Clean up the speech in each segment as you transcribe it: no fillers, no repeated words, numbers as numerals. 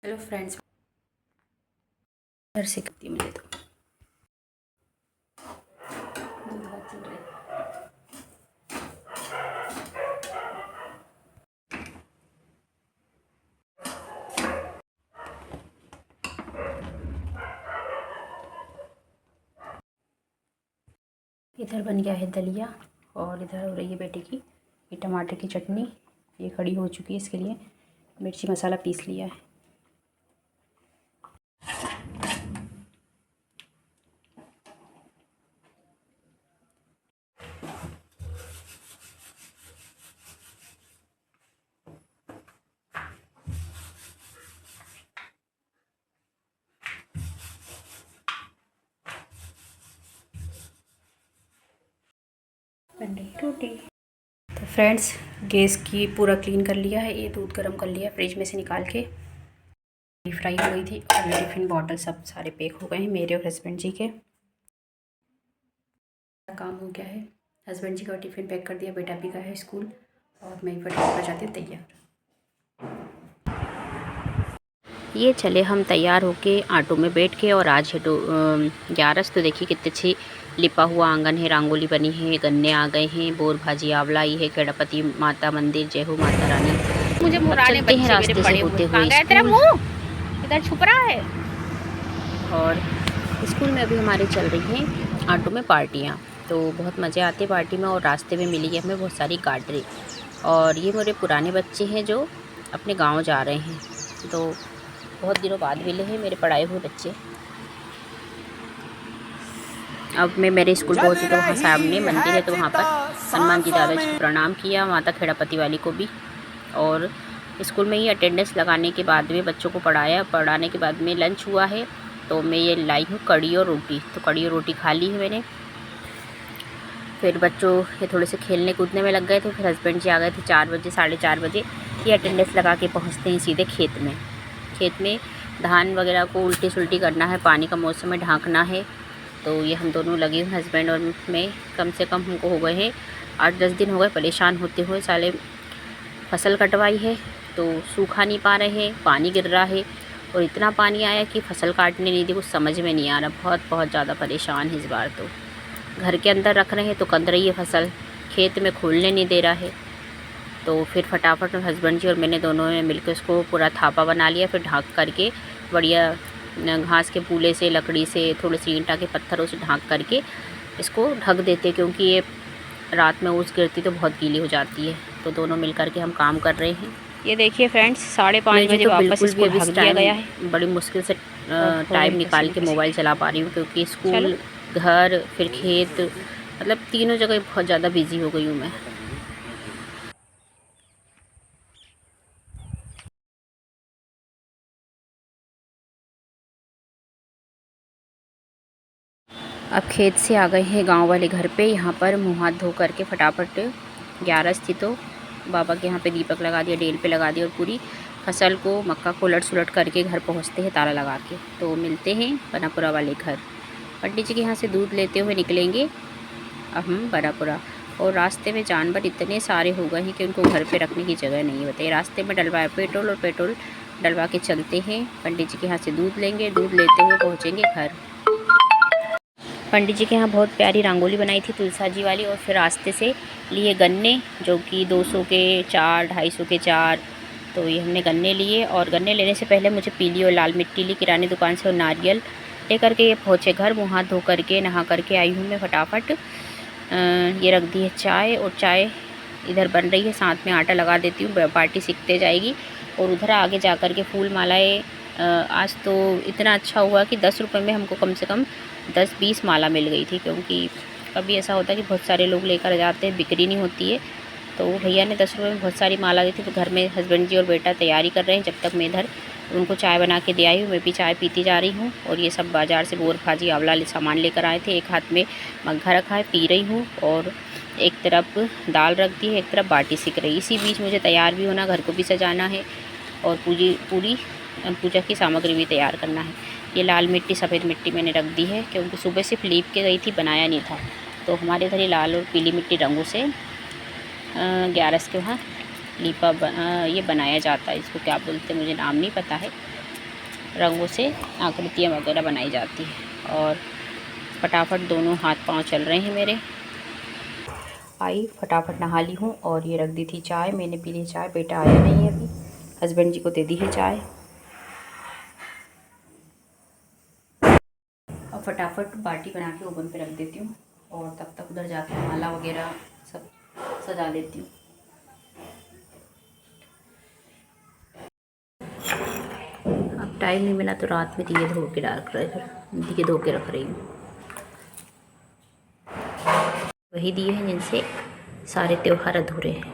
Hello friends, घर से करती मुझे तो दूध बहुत चल रही है। इधर बन गया है दलिया और इधर हो रही है बेटे की ये टमाटर की चटनी। ये खड़ी हो चुकी है, इसके लिए मिर्ची मसाला पीस लिया है। रोटी तो फ्रेंड्स, गैस की पूरा क्लीन कर लिया है। ये दूध गर्म कर लिया फ्रिज में से निकाल के। फ्राई हो गई थी और ये टिफ़िन बॉटल सब सारे पैक हो गए हैं मेरे और हस्बैंड जी के। काम हो गया है, हस्बैंड जी का टिफ़िन पैक कर दिया, बेटा भी गया है स्कूल और मैं फटाफट हो जाती हूँ तैयार। ये चले हम तैयार होके ऑटो में बैठ के। और आज है 11, तो देखिए कितनी अच्छी लिपा हुआ आंगन है, रंगोली बनी है, गन्ने आ गए हैं, बोर भाजी आंवला आई है, गणपति माता मंदिर, जय हो माता रानी। मुझे मुराने चलते हैं रास्ते से होते हुए तेरा मुंह इधर छुप रहा है। और स्कूल में अभी हमारे चल रही हैं ऑटो में पार्टियाँ, तो बहुत मज़े आते पार्टी में। और रास्ते में मिली है हमें बहुत सारी गाड़ियाँ। और ये मेरे पुराने बच्चे हैं जो अपने गाँव जा रहे हैं, तो बहुत दिनों बाद मिले हैं मेरे पढ़ाए हुए बच्चे। अब मैं मेरे स्कूल पहुंची तो वहाँ सामने मंदिर है, तो वहाँ पर हनुमान जी दादा जी को प्रणाम किया, माता खेड़ापति वाली को भी। और स्कूल में ही अटेंडेंस लगाने के बाद में बच्चों को पढ़ाने के बाद में लंच हुआ है, तो मैं ये लाई हूँ कड़ी और रोटी। तो कड़ी और रोटी खा ली है मैंने। फिर बच्चों ये थोड़े से खेलने कूदने में लग गए थे। फिर हस्बैंड जी आ गए थे 4 बजे, 4:30 बजे। ये अटेंडेंस लगा के पहुँचते हैं सीधे खेत में धान वगैरह को उल्टी सुल्टी करना है, पानी का मौसम में ढांकना है। तो ये हम दोनों लगे हुए हस्बैंड और मैं। कम से कम हमको हो गए हैं 8-10 दिन हो गए परेशान होते हुए। साले फसल कटवाई है तो सूखा नहीं पा रहे हैं, पानी गिर रहा है और इतना पानी आया कि फसल काटने नहीं दी, कुछ समझ में नहीं आ रहा। बहुत ज़्यादा परेशान है इस बार। तो घर के अंदर रख रहे हैं तो कंद रही है फसल, खेत में खोलने नहीं दे रहा है। तो फिर फटाफट हस्बैंड जी और मैंने दोनों ने मिलकर उसको पूरा थापा बना लिया। फिर ढाँक करके बढ़िया घास के पूले से, लकड़ी से, थोड़े से ईंटा के पत्थरों से ढाँक करके इसको ढक देते, क्योंकि ये रात में ओस गिरती तो बहुत गीली हो जाती है। तो दोनों मिल करके हम काम कर रहे हैं। ये देखिए फ्रेंड्स, 5:30 बजे वापस इसको ढक दिया गया है। बड़ी मुश्किल से टाइम निकाल के मोबाइल चला पा रही हूँ, क्योंकि स्कूल, घर, फिर खेत, मतलब तीनों जगह बहुत ज़्यादा बिजी हो गई हूँ मैं। अब खेत से आ गए हैं गांव वाले घर पे। यहाँ पर मुँह हाथ धो करके फटाफट 11 थी तो बाबा के यहाँ पे दीपक लगा दिया, डेल पे लगा दिया और पूरी फसल को, मक्का को उलट सुलट करके घर पहुँचते हैं ताला लगा के। तो मिलते हैं बनापुरा वाले घर। पंडित जी के यहाँ से दूध लेते हुए निकलेंगे अब हम बनापुरा। और रास्ते में जानवर इतने सारे हो गए हैं कि उनको घर पे रखने की जगह नहीं होती। रास्ते में डलवाया पेट्रोल और पेट्रोल डलवा के चलते हैं। पंडित जी के यहाँ से दूध लेंगे, दूध लेते हुए पहुँचेंगे घर। पंडित जी के यहाँ बहुत प्यारी रंगोली बनाई थी तुलसा जी वाली। और फिर रास्ते से लिए गन्ने, जो कि 200 के 4, 250 के 4। तो ये हमने गन्ने लिए। और गन्ने लेने से पहले मुझे पीली और लाल मिट्टी ली किराने दुकान से और नारियल ले करके ये पहुँचे घर। मुँह हाथ धो करके नहा करके आई हूँ मैं फटाफट। ये रख दी है चाय, और चाय इधर बन रही है, साथ में आटा लगा देती हूँ, पार्टी सीखते जाएगी। और उधर आगे जा कर के फूल मालाएँ, आज तो इतना अच्छा हुआ कि 10 रुपये में हमको कम से कम 10-20 माला मिल गई थी। क्योंकि कभी ऐसा होता है कि बहुत सारे लोग लेकर जाते हैं, बिक्री नहीं होती है। तो भैया ने 10 रुपये में बहुत सारी माला दी थी। तो घर में हस्बैंड जी और बेटा तैयारी कर रहे हैं, जब तक मैं इधर उनको चाय बना के दे आई हूँ। मैं भी चाय पीती जा रही हूँ। और ये सब बाज़ार से बोर भाजी आंवला सामान लेकर आए थे। एक हाथ में मग्घा रखा है, पी रही हूँ, और एक तरफ दाल रख दी है, एक तरफ बाटी सीख रही। इसी बीच मुझे तैयार भी होना, घर को भी सजाना है और पूरी पूजा की सामग्री भी तैयार करना है। ये लाल मिट्टी, सफ़ेद मिट्टी मैंने रख दी है, क्योंकि सुबह सिर्फ लीप के गई थी, बनाया नहीं था। तो हमारे इधर ही लाल और पीली मिट्टी रंगों से 11 के वहाँ लीपा ये बनाया जाता है। इसको क्या बोलते हैं मुझे नाम नहीं पता है। रंगों से आकृतियाँ वगैरह बनाई जाती है। और फटाफट दोनों हाथ पांव चल रहे हैं मेरे। आई फटाफट नहा ली हूँ और ये रख दी थी चाय, मैंने पी ली चाय, बेटा आया नहीं है अभी, हस्बैंड जी को दे दी है चाय। अब फटाफट बाटी बना के ओवन पे रख देती हूँ और तब तक उधर जाके माला वगैरह सब सजा लेती हूँ। अब टाइम नहीं मिला तो रात में दिए धो के दिए धो के रख रही हूँ। वही दिए हैं जिनसे सारे त्योहार अधूरे हैं।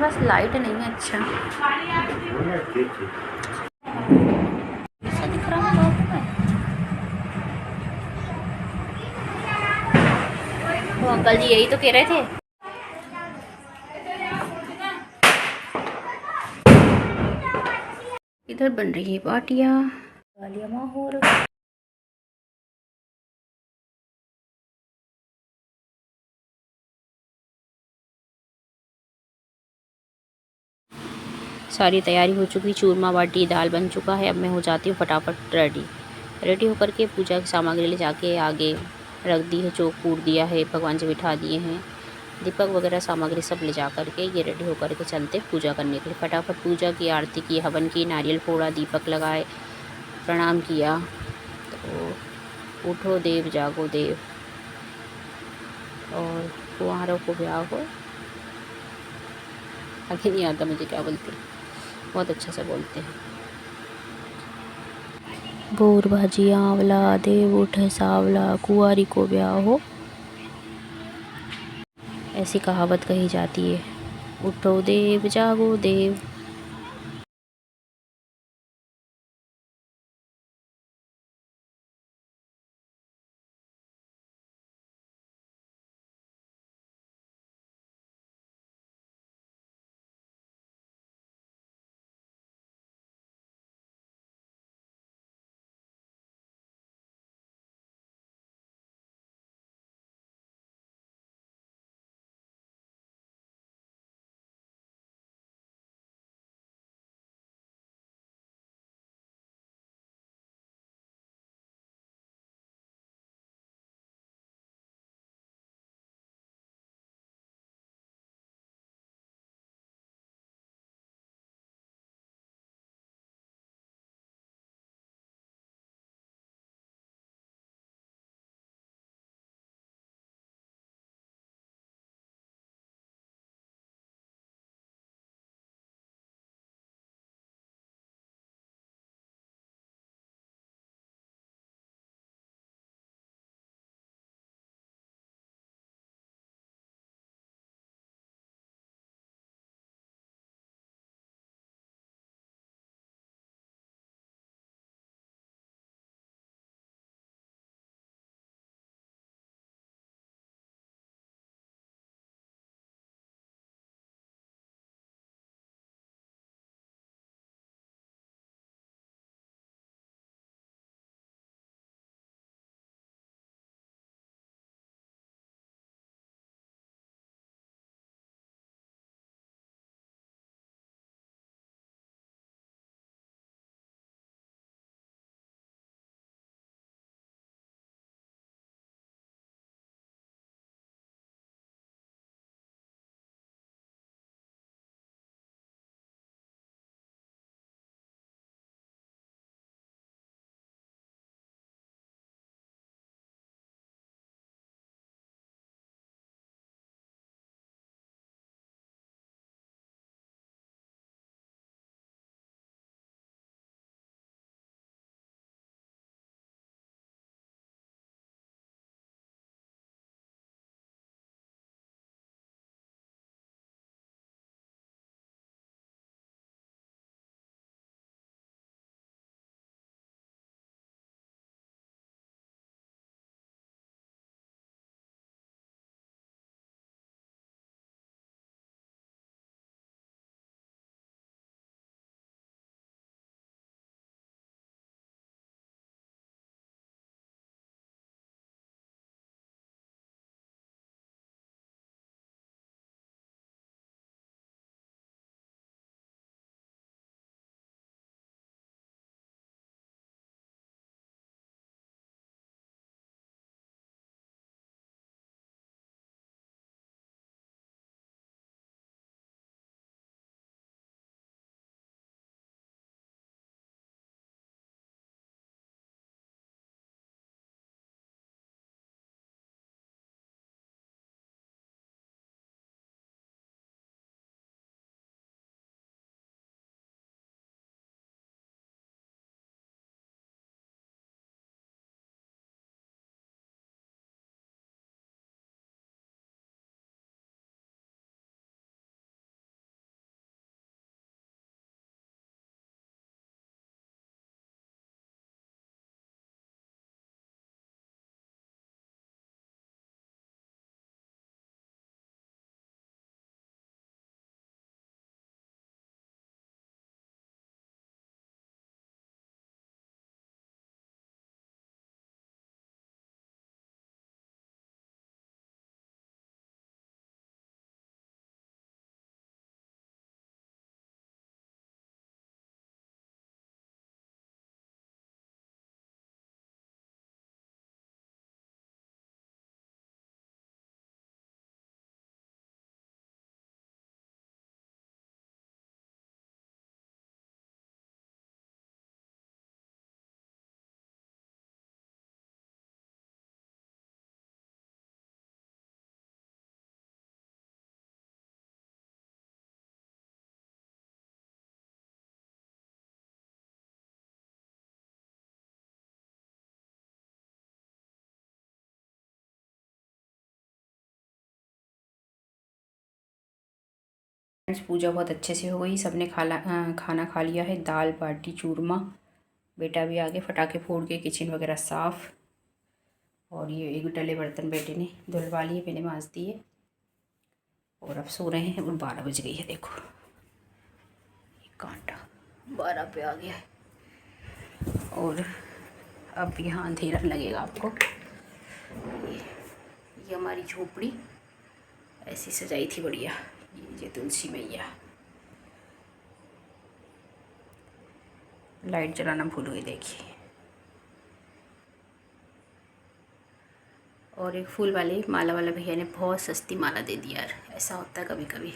बस लाइट नहीं है। अच्छा ऐसा दिख रहा है। तो अंकल जी यही तो कह रहे थे। इधर बन रही है बाटियाँ, वालिया माहौर। सारी तैयारी हो चुकी, चूरमा बाटी दाल बन चुका है। अब मैं हो जाती हूँ फटाफट रेडी होकर के पूजा की सामग्री ले जाके आगे रख दी है। चौक कूट दिया है, भगवान जी बिठा दिए हैं, दीपक वगैरह सामग्री सब ले जा कर के ये रेडी होकर के चलते पूजा करने के लिए। फटाफट पूजा की, आरती की, हवन की, नारियल फोड़ा, दीपक लगाए, प्रणाम किया। तो उठो देव जागो देव, और कुंवारों को ब्याह हो। आगे नहीं आता मुझे क्या बोलते, बहुत अच्छा से बोलते हैं। बोर भाजी आंवला, देव उठे सावला, कुंवारी को ब्याह हो, ऐसी कहावत कही जाती है। उठो देव जागो देव। फ्रेंड्स पूजा बहुत अच्छे से हो गई, सबने खाना खा लिया है। दाल बाटी चूरमा, बेटा भी आ गया पटाखे फोड़ के, किचन वगैरह साफ़। और ये एक डले बर्तन बेटे ने धुलवा लिए, मैंने मांज दिए। और अब सो रहे हैं। और 12 बज गई है, देखो कांटा 12 पे आ गया है। और अब यहाँ अंधेरा लगेगा आपको। ये हमारी झोपड़ी ऐसी सजाई थी बढ़िया। ये तुलसी मैया, लाइट जलाना भूल गई देखिए। और एक फूल वाले माला वाला भैया ने बहुत सस्ती माला दे दी यार। ऐसा होता है कभी कभी,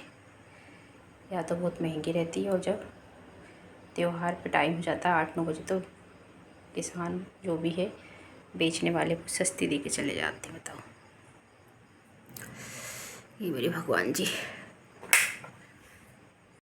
या तो बहुत महंगी रहती है, और जब त्योहार पे टाइम हो जाता है 8-9 बजे तो किसान जो भी है बेचने वाले को सस्ती दे के चले जाते हैं। बताओ, ये मेरे भगवान जी।